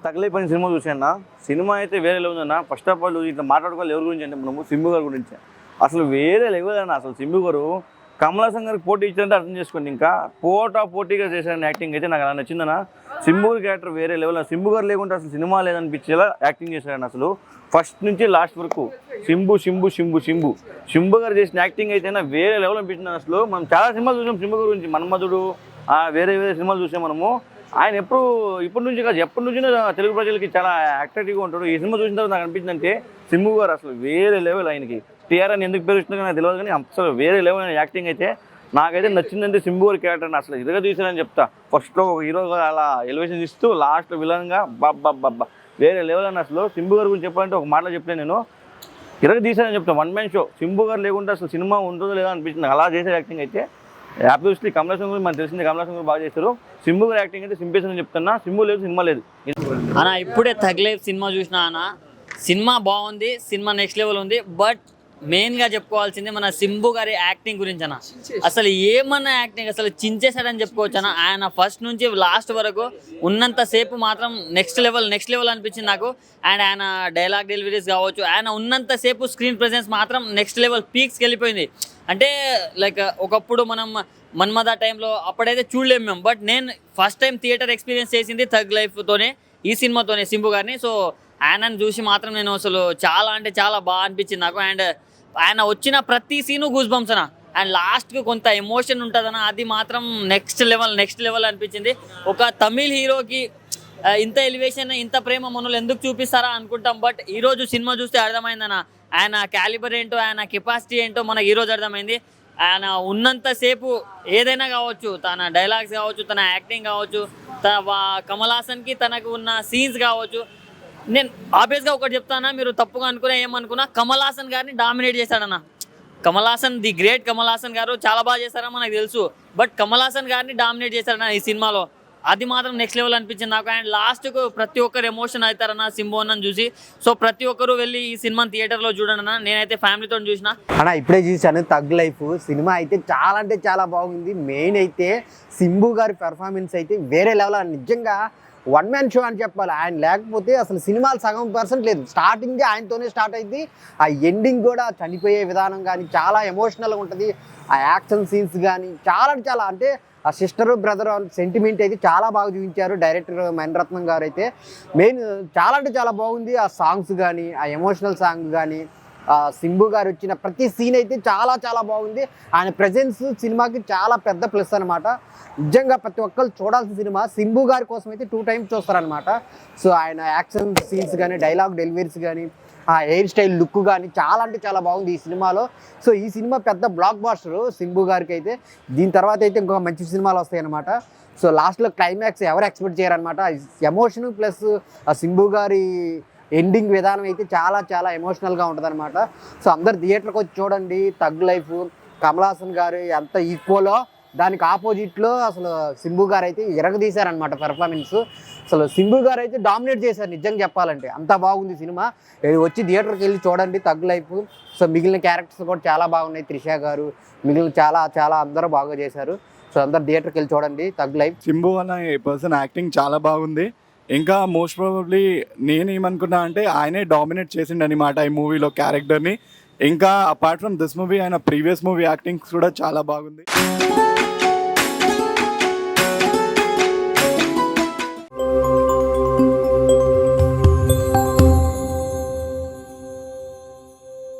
తగిలిపోయిన cinema చూసాను. Cinema అయితే వేరే లెవెల్ ఉందన్న. ఫస్ట్ ఆఫ్ ఆల్ ఇట్లా మాట్లాడుకోవాలి ఎవరి గురించి అంటే మనము సింబు గారి గురించి. అసలు వేరే లెవెల్ అన్న. అసలు సింబు గారు కమల్ హాసన్ గారికి పోటీ ఇచ్చారంటే అర్థం చేసుకోండి. ఇంకా పోటీగా చేశారని యాక్టింగ్ అయితే నాకు అలా నచ్చిందన్న. సింబు గారి క్యారెక్టర్ వేరే లెవెల్. సింబు గారు లేకుంటే అసలు సినిమా లేదనిపించేలా యాక్టింగ్ చేశారని. అసలు ఫస్ట్ నుంచి లాస్ట్ వరకు సింబు గారు చేసిన యాక్టింగ్ అయితేనా వేరే లెవెల్ అనిపించింది. అసలు మనం చాలా సినిమాలు చూసాం సింబు గారి గురించి. మన్మధుడు వేరే సినిమాలు చూసాం మనము. ఆయన ఇప్పటి నుంచి కాదు ఎప్పటి నుంచి తెలుగు ప్రజలకి చాలా యాక్టివ్గా ఉంటాడు. ఈ సినిమా చూసిన తర్వాత నాకు అనిపించిందంటే సింబు గారు అసలు వేరే లెవెల్. ఆయనకి టీఆర్ అని ఎందుకు పేరు వచ్చిందో నాకు తెలియదు కానీ అసలు వేరే లెవెల్ యాక్టింగ్ అయితే నాకైతే నచ్చిందంటే సింబు గారి క్యారెక్టర్ని అసలు ఇరగా తీసానని చెప్తా. ఫస్ట్లో ఒక హీరోగా అలా ఎలివేషన్ ఇస్తూ లాస్ట్లో విలన్గా బాబ్బా వేరే లెవెల్ అని. అసలు సింబు గారి గురించి చెప్పాలంటే ఒక మాటలో చెప్తే నేను ఇరగా తీసానని చెప్తాను. One man show. సింబు గారు లేకుంటే అసలు సినిమా ఉంటుందో లేదో అనిపించింది. అలా చేసే యాక్టింగ్ అయితే ఆబ్వియస్లీ కమల్ హాసన్ గురించి మనకు తెలిసింది. కమల్ హాసన్ గురించి బాగా చేస్తారు. సింబు గారి యాక్టింగ్ అయితే సింపేషన్ అని చెప్తున్నా. సింబు లేదు సినిమా లేదు అన్న. ఇప్పుడే తగ్లైఫ్ సినిమా చూసినా అన్న. సినిమా బాగుంది, సినిమా నెక్స్ట్ లెవెల్ ఉంది. బట్ మెయిన్గా చెప్పుకోవాల్సింది మన సింబు గారి యాక్టింగ్ గురించి అన్న. అసలు ఏమన్నా యాక్టింగ్ అసలు చించేశాడని చెప్పుకోవచ్చు అన్న. ఆయన ఫస్ట్ నుంచి లాస్ట్ వరకు ఉన్నంతసేపు మాత్రం నెక్స్ట్ లెవెల్ అనిపించింది నాకు. అండ్ ఆయన డైలాగ్ డెలివరీస్ కావచ్చు, ఆయన ఉన్నంతసేపు స్క్రీన్ ప్రెజెన్స్ మాత్రం నెక్స్ట్ లెవెల్ పీక్స్కి వెళ్ళిపోయింది. అంటే లైక్ ఒకప్పుడు మనం మన్మథ టైంలో అప్పుడైతే చూడలేము మేము. బట్ నేను ఫస్ట్ టైం థియేటర్ ఎక్స్పీరియన్స్ చేసింది థగ్ లైఫ్తోనే, ఈ సినిమాతోనే సింబు గారిని. సో ఆయనను చూసి మాత్రం నేను అసలు చాలా అంటే చాలా బాగా అనిపించింది నాకు. అండ్ ఆయన వచ్చిన ప్రతి సీను గూస్ బంప్స్ అన్న. అండ్ లాస్ట్కి కొంత ఎమోషన్ ఉంటుందన్న, అది మాత్రం నెక్స్ట్ లెవెల్ అనిపించింది. ఒక తమిళ్ హీరోకి ఇంత ఎలివేషన్ ఇంత ప్రేమ మనలు ఎందుకు చూపిస్తారా అనుకుంటాం. బట్ ఈరోజు సినిమా చూస్తే అర్థమైందన్న ఆయన క్యాలిబర్ ఏంటో, ఆయన కెపాసిటీ ఏంటో మనకు ఈరోజు అర్థమైంది. ఆయన ఉన్నంతసేపు ఏదైనా కావచ్చు, తన డైలాగ్స్ కావచ్చు, తన యాక్టింగ్ కావచ్చు, కమల్ హాసన్కి తనకు ఉన్న సీన్స్ కావచ్చు. నేను ఆబ్వియస్గా ఒకటి చెప్తానా, మీరు తప్పుగా అనుకున్నా ఏమనుకున్నా, కమల్ హాసన్ గారిని డామినేట్ చేశాడన్న. కమల్ హాసన్ ది గ్రేట్ కమల్ హాసన్ గారు చాలా బాగా చేశారని మనకు తెలుసు. బట్ కమల్ హాసన్ గారిని డామినేట్ చేశాడన్న ఈ సినిమాలో. అది మాత్రం నెక్స్ట్ లెవెల్ అనిపించింది నాకు. అండ్ లాస్ట్కు ప్రతి ఒక్కరు ఎమోషన్ అవుతారన్న సింబు అన్నని చూసి. సో ప్రతి ఒక్కరు వెళ్ళి ఈ సినిమాని థియేటర్లో చూడండి అన్న. నేనైతే ఫ్యామిలీతో చూసిన అన్న. ఇప్పుడే చూశాను థగ్ లైఫ్ సినిమా అయితే చాలా అంటే చాలా బాగుంది. మెయిన్ అయితే సింబు గారి పెర్ఫార్మెన్స్ అయితే వేరే లెవెల్. నిజంగా వన్ మ్యాన్ షో అని చెప్పాలి. ఆయన లేకపోతే అసలు సినిమాలు సగం % లేదు. స్టార్టింగే ఆయనతోనే స్టార్ట్ అయింది. ఆ ఎండింగ్ కూడా చనిపోయే విధానం కానీ చాలా ఎమోషనల్గా ఉంటుంది. ఆ యాక్షన్ సీన్స్ కానీ చాలా అంటే ఆ సిస్టర్ బ్రదర్ సెంటిమెంట్ అయితే చాలా బాగా చూపించారు డైరెక్టర్ మణిరత్నం గారు అయితే. మెయిన్ చాలా అంటే చాలా బాగుంది. ఆ సాంగ్స్ కానీ, ఆ ఎమోషనల్ సాంగ్ కానీ, సింబు గారు వచ్చిన ప్రతి సీన్ అయితే చాలా బాగుంది. ఆయన ప్రెజెన్స్ సినిమాకి చాలా పెద్ద ప్లస్ అనమాట. నిజంగా ప్రతి ఒక్కరు చూడాల్సిన సినిమా. సింబు గారి కోసం అయితే 2 times చూస్తారనమాట. సో ఆయన యాక్షన్ సీన్స్ కానీ, డైలాగ్ డెలివరీస్ కానీ, ఆ హెయిర్ స్టైల్ లుక్ కానీ చాలా అంటే చాలా బాగుంది ఈ సినిమాలో. సో ఈ సినిమా పెద్ద బ్లాక్ బాస్టర్ సింబు గారికి అయితే. దీని తర్వాత అయితే ఇంకొక మంచి సినిమాలు వస్తాయి అనమాట. సో లాస్ట్లో క్లైమాక్స్ ఎవరు ఎక్స్పెక్ట్ చేయరనమాట. ఎమోషన్ ప్లస్ ఆ సింబు గారి ఎండింగ్ విధానం అయితే చాలా ఎమోషనల్గా ఉంటుంది అనమాట. సో అందరు థియేటర్కి వచ్చి చూడండి. థగ్ లైఫ్ కమల్ హాసన్ గారు ఎంత ఈక్వలో దానికి ఆపోజిట్లో అసలు సింబు గారు అయితే ఇరగదీశారనమాట పెర్ఫార్మెన్స్. అసలు సింబు గారు అయితే డామినేట్ చేశారు నిజంగా చెప్పాలంటే. అంత బాగుంది సినిమా. వచ్చి థియేటర్కి వెళ్ళి చూడండి థగ్ లైఫ్. సో మిగిలిన క్యారెక్టర్స్ కూడా చాలా బాగున్నాయి. త్రిష గారు మిగిలిన చాలా అందరూ బాగా చేశారు. సో అందరు థియేటర్కి వెళ్ళి చూడండి థగ్ లైఫ్. సింబు అనే పర్సన్ యాక్టింగ్ చాలా బాగుంది. ఇంకా మోస్ట్ ప్రాబబ్లీ నేనేమనుకున్నా అంటే ఆయనే డామినేట్ చేసిండనమాట ఈ మూవీలో క్యారెక్టర్ని. ఇంకా అపార్ట్ ఫ్రమ్ దిస్ మూవీ ఆయన ప్రీవియస్ మూవీ యాక్టింగ్ కూడా చాలా బాగుంది.